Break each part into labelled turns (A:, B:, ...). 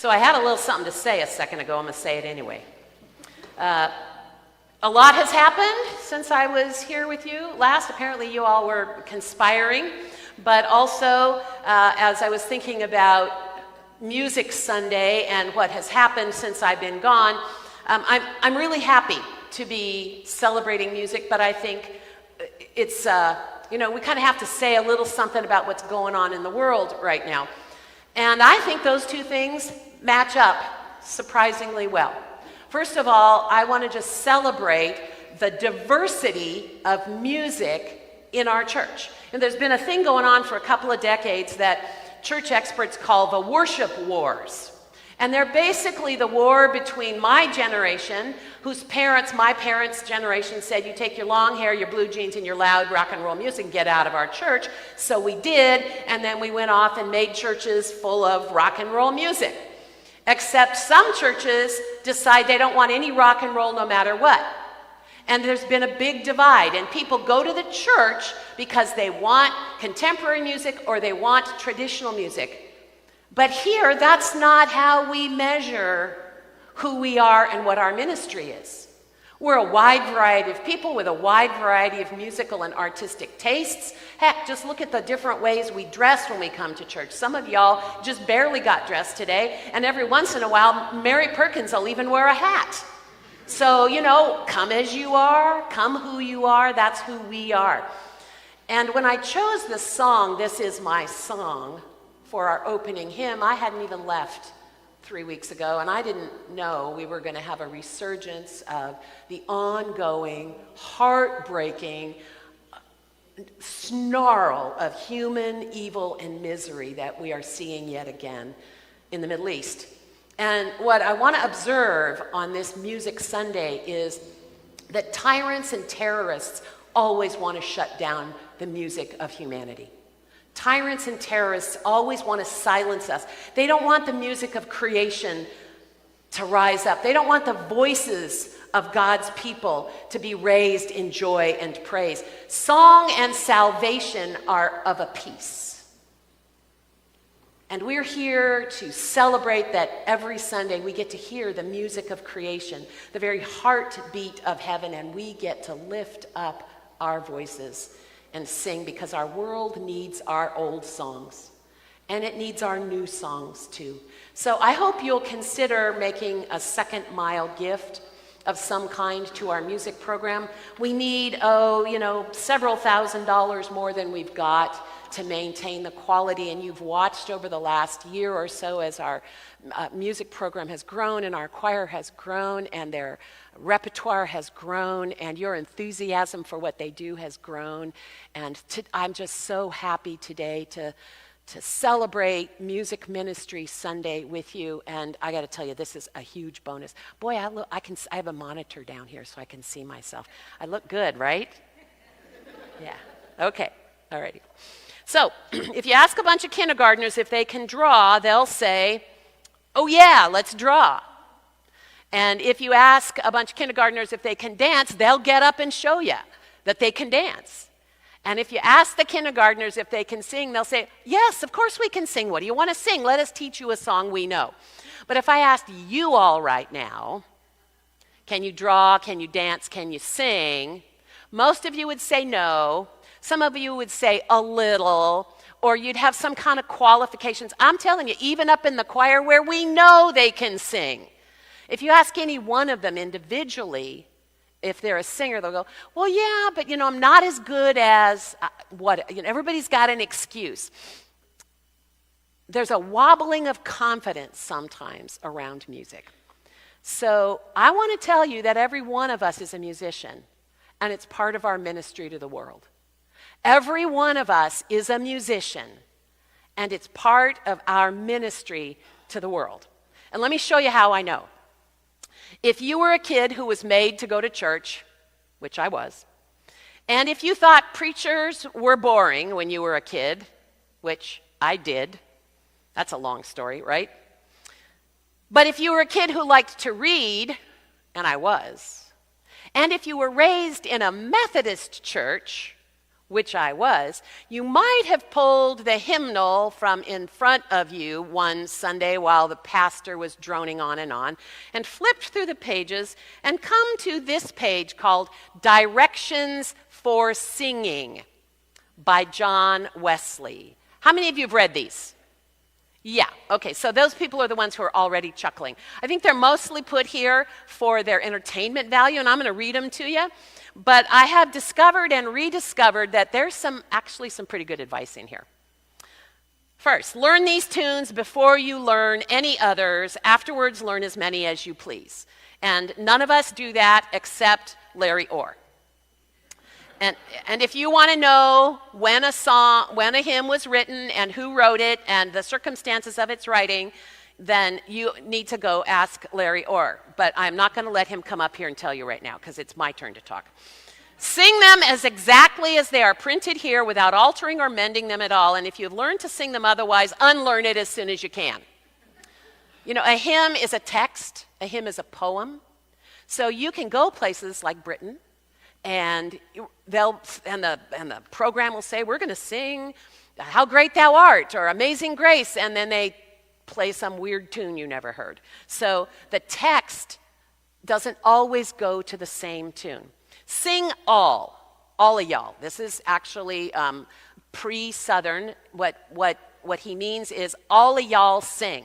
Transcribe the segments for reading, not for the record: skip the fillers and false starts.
A: So I had a little something to say a second ago. I'm going to say it anyway. A lot has happened since I was here with you last. Apparently you all were conspiring. But also, as I was thinking about Music Sunday and what has happened since I've been gone, I'm really happy to be celebrating music, but I think it's, we kind of have to say a little something about what's going on in the world right now. And I think those two things match up surprisingly well. First of all, I want to just celebrate the diversity of music in our church. And there's been a thing going on for a couple of decades that church experts call the worship wars. And they're basically the war between my generation, whose parents, my parents' generation, said, you take your long hair, your blue jeans, and your loud rock and roll music and get out of our church. So we did, and then we went off and made churches full of rock and roll music. Except some churches decide they don't want any rock and roll no matter what. And there's been a big divide, and people go to the church because they want contemporary music or they want traditional music. But here, that's not how we measure who we are and what our ministry is. We're a wide variety of people with a wide variety of musical and artistic tastes. Heck, just look at the different ways we dress when we come to church. Some of y'all just barely got dressed today, and every once in a while, Mary Perkins will even wear a hat. So, come as you are, come who you are, that's who we are. And when I chose the song, This Is My Song, for our opening hymn, I hadn't even left 3 weeks ago, and I didn't know we were going to have a resurgence of the ongoing, heartbreaking snarl of human evil and misery that we are seeing yet again in the Middle East. And what I want to observe on this Music Sunday is that tyrants and terrorists always want to shut down the music of humanity. Tyrants and terrorists always want to silence us. They don't want the music of creation to rise up. They don't want the voices of God's people to be raised in joy and praise. Song and salvation are of a piece. And we're here to celebrate that every Sunday we get to hear the music of creation, the very heartbeat of heaven, and we get to lift up our voices and sing, because our world needs our old songs, and it needs our new songs too. So I hope you'll consider making a second mile gift of some kind to our music program. We need, several $1,000s more than we've got to maintain the quality, and you've watched over the last year or so as our music program has grown and our choir has grown and their repertoire has grown and your enthusiasm for what they do has grown. And I'm just so happy today to celebrate Music Ministry Sunday with you. And I got to tell you, this is a huge bonus. Boy, I have a monitor down here so I can see myself. I look good, right? Yeah. Okay. All righty. So if you ask a bunch of kindergartners if they can draw, they'll say, oh yeah, let's draw. And if you ask a bunch of kindergartners if they can dance, they'll get up and show you that they can dance. And if you ask the kindergartners if they can sing, they'll say, yes, of course we can sing. What do you want to sing? Let us teach you a song we know. But if I asked you all right now, can you draw, can you dance, can you sing? Most of you would say no. Some of you would say a little, or you'd have some kind of qualifications. I'm telling you, even up in the choir where we know they can sing, if you ask any one of them individually if they're a singer, they'll go, well, yeah, but, I'm not as good as everybody's got an excuse. There's a wobbling of confidence sometimes around music. So I want to tell you that every one of us is a musician, and it's part of our ministry to the world. Every one of us is a musician, and it's part of our ministry to the world. And let me show you how I know. If you were a kid who was made to go to church, which I was, and if you thought preachers were boring when you were a kid, which I did, that's a long story, right? But if you were a kid who liked to read, and I was, and if you were raised in a Methodist church, which I was, you might have pulled the hymnal from in front of you one Sunday while the pastor was droning on and flipped through the pages and come to this page called Directions for Singing by John Wesley. How many of you have read these? Yeah, okay, so those people are the ones who are already chuckling. I think they're mostly put here for their entertainment value, and I'm going to read them to you. But I have discovered and rediscovered that there's actually some pretty good advice in here. First, learn these tunes before you learn any others. Afterwards, learn as many as you please. And none of us do that except Larry Orr. And if you want to know when a hymn was written and who wrote it and the circumstances of its writing, then you need to go ask Larry Orr. But I'm not going to let him come up here and tell you right now because it's my turn to talk. Sing them as exactly as they are printed here without altering or mending them at all. And if you've learned to sing them otherwise, unlearn it as soon as you can. You know, a hymn is a text. A hymn is a poem. So you can go places like Britain, and the program will say, we're going to sing How Great Thou Art or Amazing Grace, and then they play some weird tune you never heard. So the text doesn't always go to the same tune. Sing all of y'all. This is actually pre-Southern. What he means is all of y'all sing.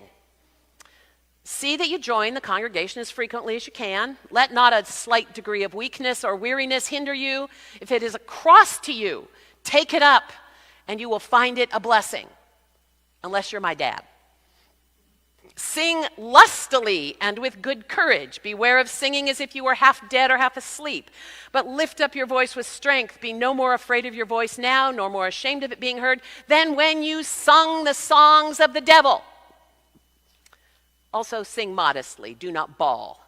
A: See that you join the congregation as frequently as you can. Let not a slight degree of weakness or weariness hinder you. If it is a cross to you, take it up, and you will find it a blessing, unless you're my dad. Sing lustily and with good courage. Beware of singing as if you were half dead or half asleep. But lift up your voice with strength. Be no more afraid of your voice now, nor more ashamed of it being heard, than when you sung the songs of the devil. Also sing modestly, do not bawl,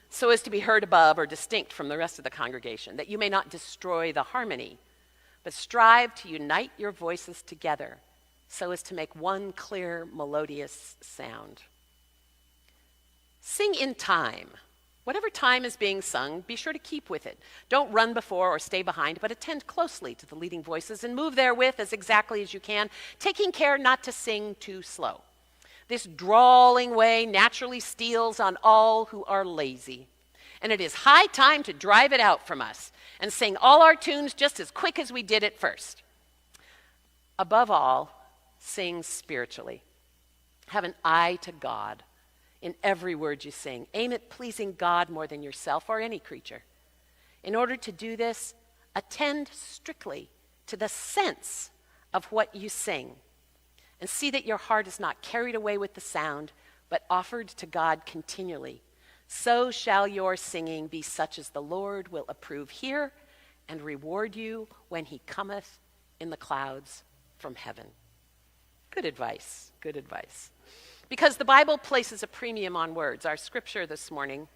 A: so as to be heard above or distinct from the rest of the congregation, that you may not destroy the harmony, but strive to unite your voices together, so as to make one clear, melodious sound. Sing in time. Whatever time is being sung, be sure to keep with it. Don't run before or stay behind, but attend closely to the leading voices and move therewith as exactly as you can, taking care not to sing too slow. This drawling way naturally steals on all who are lazy. And it is high time to drive it out from us and sing all our tunes just as quick as we did at first. Above all, sing spiritually. Have an eye to God in every word you sing. Aim at pleasing God more than yourself or any creature. In order to do this, attend strictly to the sense of what you sing. And see that your heart is not carried away with the sound, but offered to God continually. So shall your singing be such as the Lord will approve here and reward you when he cometh in the clouds from heaven. Good advice, good advice. Because the Bible places a premium on words. Our scripture this morning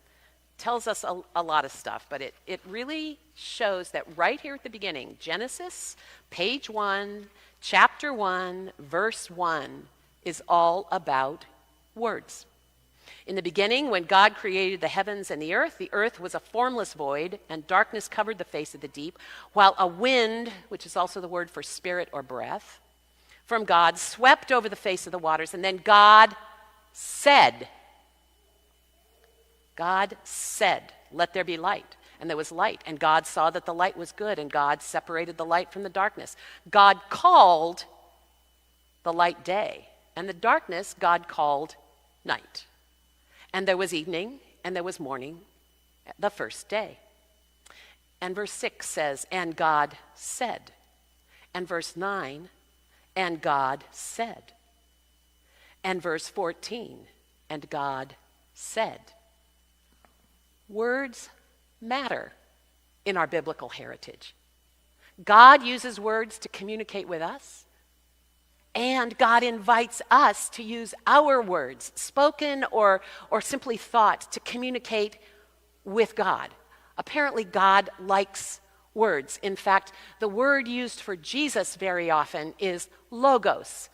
A: tells us a lot of stuff, but it really shows that right here at the beginning, Genesis, page 1, chapter 1, verse 1, is all about words. In the beginning, when God created the heavens and the earth was a formless void, and darkness covered the face of the deep, while a wind, which is also the word for spirit or breath, from God swept over the face of the waters, and then God said, let there be light. And there was light, and God saw that the light was good, and God separated the light from the darkness. God called the light day, and the darkness God called night. And there was evening, and there was morning, the first day. And verse 6 says, and God said. And verse 9, and God said. And verse 14, and God said. Words matter in our biblical heritage. God uses words to communicate with us, and God invites us to use our words, spoken or simply thought, to communicate with God. Apparently, God likes words. In fact, the word used for Jesus very often is logos,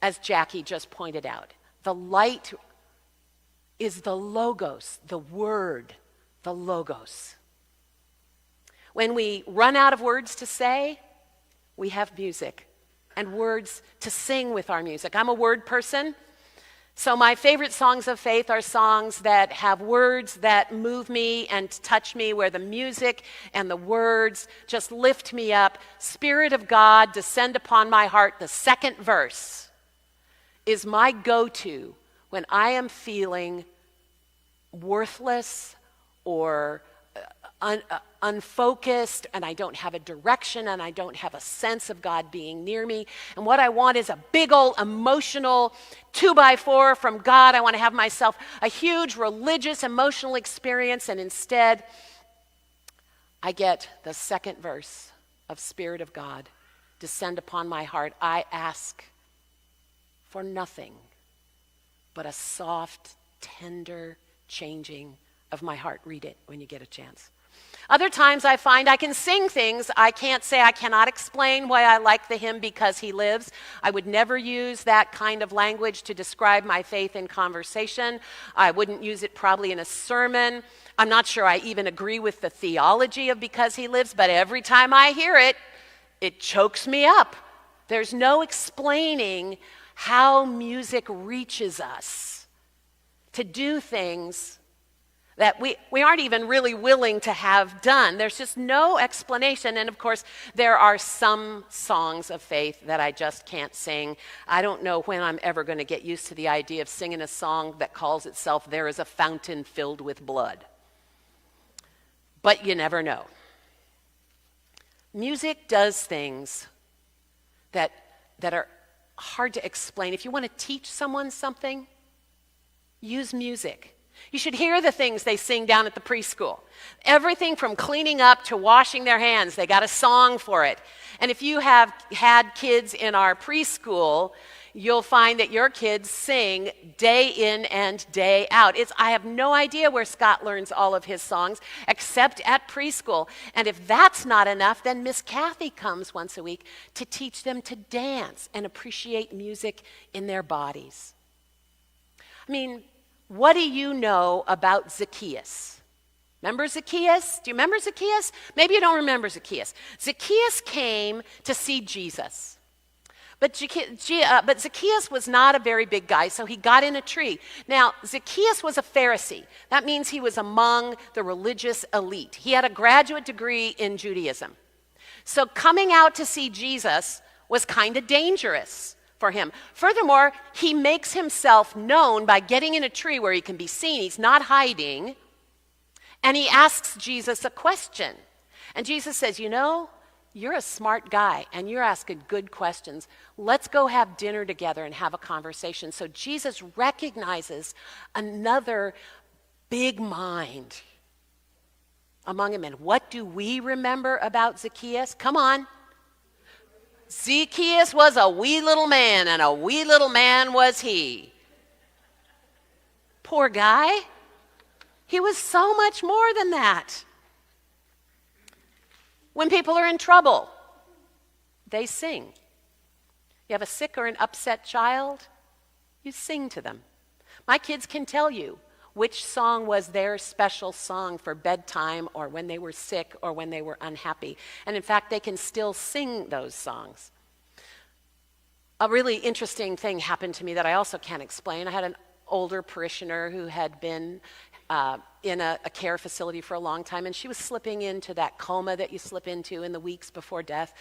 A: as Jackie just pointed out. The light is the logos, the word, the logos. When we run out of words to say, we have music and words to sing with our music. I'm a word person, so my favorite songs of faith are songs that have words that move me and touch me, where the music and the words just lift me up. Spirit of God, descend upon my heart. The second verse is my go-to when I am feeling worthless or unfocused, and I don't have a direction, and I don't have a sense of God being near me. And what I want is a big old emotional 2x4 from God. I want to have myself a huge religious emotional experience, and instead I get the second verse of Spirit of God, descend upon my heart. I ask for nothing but a soft, tender changing of my heart. Read it when you get a chance. Other times I find I can sing things I can't say. I cannot explain why I like the hymn Because He Lives. I would never use that kind of language to describe my faith in conversation. I wouldn't use it probably in a sermon. I'm not sure I even agree with the theology of Because He Lives, but every time I hear it, it chokes me up. There's no explaining how music reaches us to do things that we aren't even really willing to have done. There's just no explanation. And of course, there are some songs of faith that I just can't sing. I don't know when I'm ever going to get used to the idea of singing a song that calls itself There Is a Fountain Filled with Blood. But you never know. Music does things that are hard to explain. If you want to teach someone something, use music. You should hear the things they sing down at the preschool. Everything from cleaning up to washing their hands, they got a song for it. And if you have had kids in our preschool, you'll find that your kids sing day in and day out. I have no idea where Scott learns all of his songs except at preschool. And if that's not enough, then Miss Kathy comes once a week to teach them to dance and appreciate music in their bodies. I mean, what do you know about Zacchaeus? Remember Zacchaeus? Do you remember Zacchaeus? Maybe you don't remember Zacchaeus. Zacchaeus came to see Jesus. But Zacchaeus was not a very big guy, so he got in a tree. Now, Zacchaeus was a Pharisee. That means he was among the religious elite. He had a graduate degree in Judaism. So coming out to see Jesus was kind of dangerous for him. Furthermore, he makes himself known by getting in a tree where he can be seen. He's not hiding. And he asks Jesus a question. And Jesus says, you know, you're a smart guy and you're asking good questions. Let's go have dinner together and have a conversation. So Jesus recognizes another big mind among him. And what do we remember about Zacchaeus? Come on. Zacchaeus was a wee little man, and a wee little man was he. Poor guy. He was so much more than that. When people are in trouble, they sing. You have a sick or an upset child, you sing to them. My kids can tell you which song was their special song for bedtime or when they were sick or when they were unhappy. And in fact, they can still sing those songs. A really interesting thing happened to me that I also can't explain. I had an older parishioner who had been in a care facility for a long time, and she was slipping into that coma that you slip into in the weeks before death.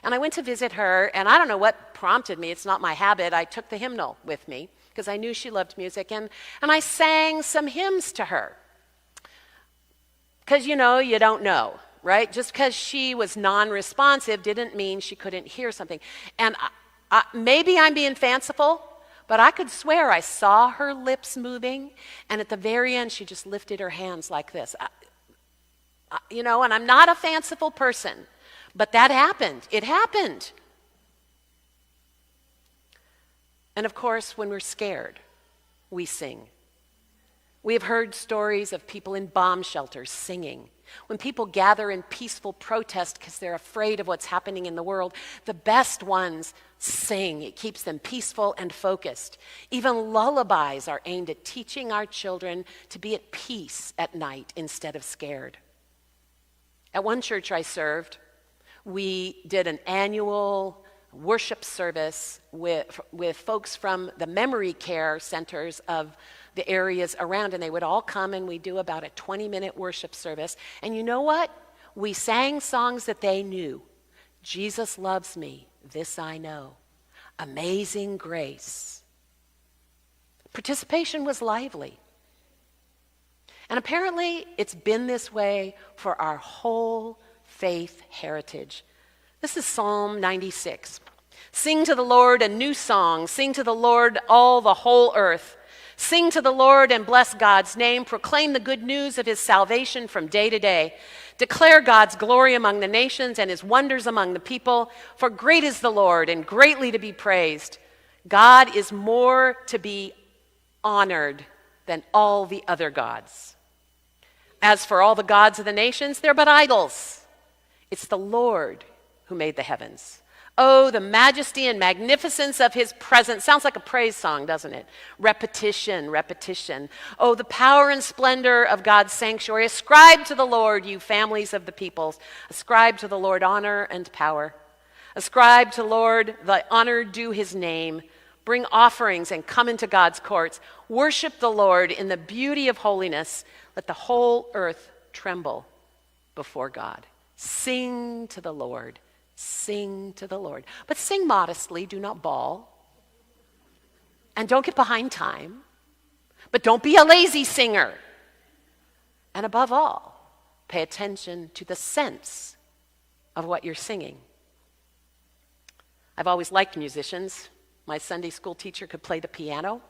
A: And I went to visit her, and I don't know what prompted me. It's not my habit. I took the hymnal with me because I knew she loved music, and I sang some hymns to her. Because, you know, you don't know, right? Just because she was non-responsive didn't mean she couldn't hear something. And maybe I'm being fanciful, but I could swear I saw her lips moving, and at the very end, she just lifted her hands like this. And I'm not a fanciful person, but that happened. It happened. And of course, when we're scared, we sing. We have heard stories of people in bomb shelters singing. When people gather in peaceful protest because they're afraid of what's happening in the world, the best ones sing. It keeps them peaceful and focused. Even lullabies are aimed at teaching our children to be at peace at night instead of scared. At one church I served, we did an annual worship service with folks from the memory care centers of the areas around, and they would all come, and we'd do about a 20-minute worship service. And you know what? We sang songs that they knew. Jesus loves me, this I know. Amazing grace. Participation was lively. And apparently, it's been this way for our whole faith heritage. This is Psalm 96. Sing to the Lord a new song. Sing to the Lord all the whole earth. Sing to the Lord and bless God's name. Proclaim the good news of his salvation from day to day. Declare God's glory among the nations and his wonders among the people. For great is the Lord and greatly to be praised. God is more to be honored than all the other gods. As for all the gods of the nations, they're but idols. It's the Lord who made the heavens. Oh, the majesty and magnificence of his presence. Sounds like a praise song, doesn't it? Repetition, repetition. Oh, the power and splendor of God's sanctuary. Ascribe to the Lord, you families of the peoples. Ascribe to the Lord honor and power. Ascribe to the Lord the honor due his name. Bring offerings and come into God's courts. Worship the Lord in the beauty of holiness. Let the whole earth tremble before God. Sing to the Lord. Sing to the Lord. But sing modestly, do not bawl. And don't get behind time. But don't be a lazy singer. And above all, pay attention to the sense of what you're singing. I've always liked musicians. My Sunday school teacher could play the piano.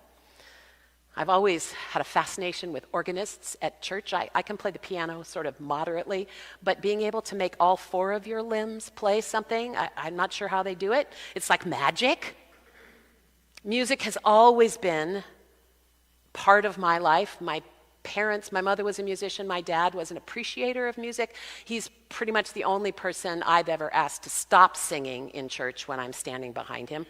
A: I've always had a fascination with organists at church. I can play the piano sort of moderately, but being able to make all four of your limbs play something, I'm not sure how they do it. It's like magic. Music has always been part of my life. My mother was a musician, my dad was an appreciator of music. He's pretty much the only person I've ever asked to stop singing in church when I'm standing behind him.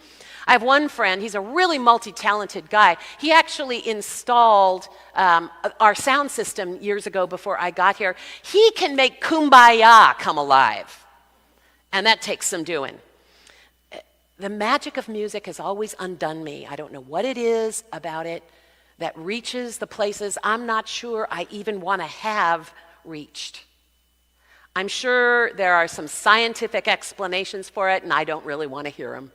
A: I have one friend, he's a really multi-talented guy. He actually installed our sound system years ago before I got here. He can make Kumbaya come alive, and that takes some doing. The magic of music has always undone me. I don't know what it is about it that reaches the places I'm not sure I even want to have reached. I'm sure there are some scientific explanations for it, and I don't really want to hear them.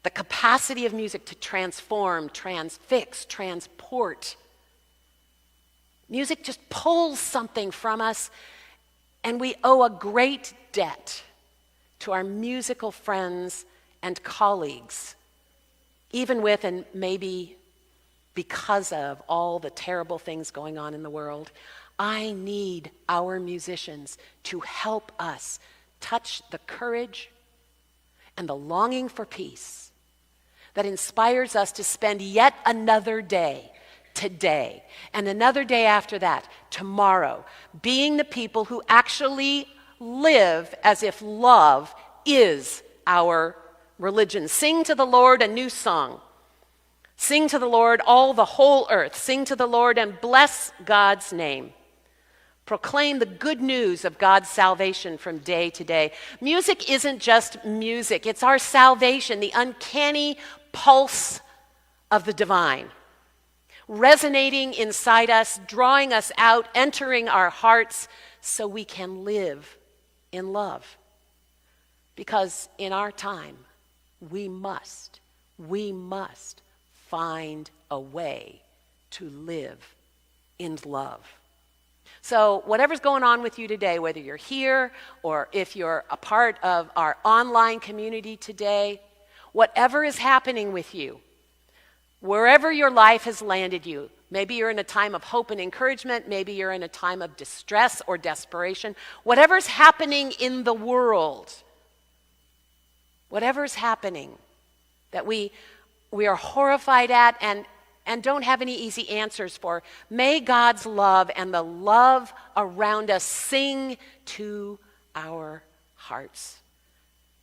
A: The capacity of music to transform, transfix, transport. Music just pulls something from us, and we owe a great debt to our musical friends and colleagues, even with and maybe because of all the terrible things going on in the world. I need our musicians to help us touch the courage and the longing for peace that inspires us to spend yet another day, today, and another day after that, tomorrow, being the people who actually live as if love is our religion. Sing to the Lord a new song. Sing to the Lord, all the whole earth. Sing to the Lord and bless God's name. Proclaim the good news of God's salvation from day to day. Music isn't just music. It's our salvation, the uncanny pulse of the divine, resonating inside us, drawing us out, entering our hearts so we can live in love. Because in our time, we must find a way to live in love. So whatever's going on with you today, whether you're here or if you're a part of our online community today, whatever is happening with you, wherever your life has landed you, maybe you're in a time of hope and encouragement, maybe you're in a time of distress or desperation, whatever's happening in the world, whatever's happening that we are horrified at and don't have any easy answers for, may God's love and the love around us sing to our hearts.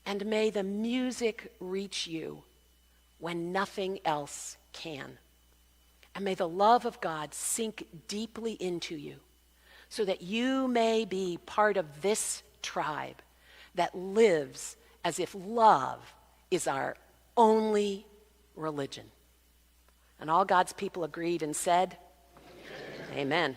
A: And may the music reach you when nothing else can. And may the love of God sink deeply into you so that you may be part of this tribe that lives as if love is our only religion. And all God's people agreed and said, Amen.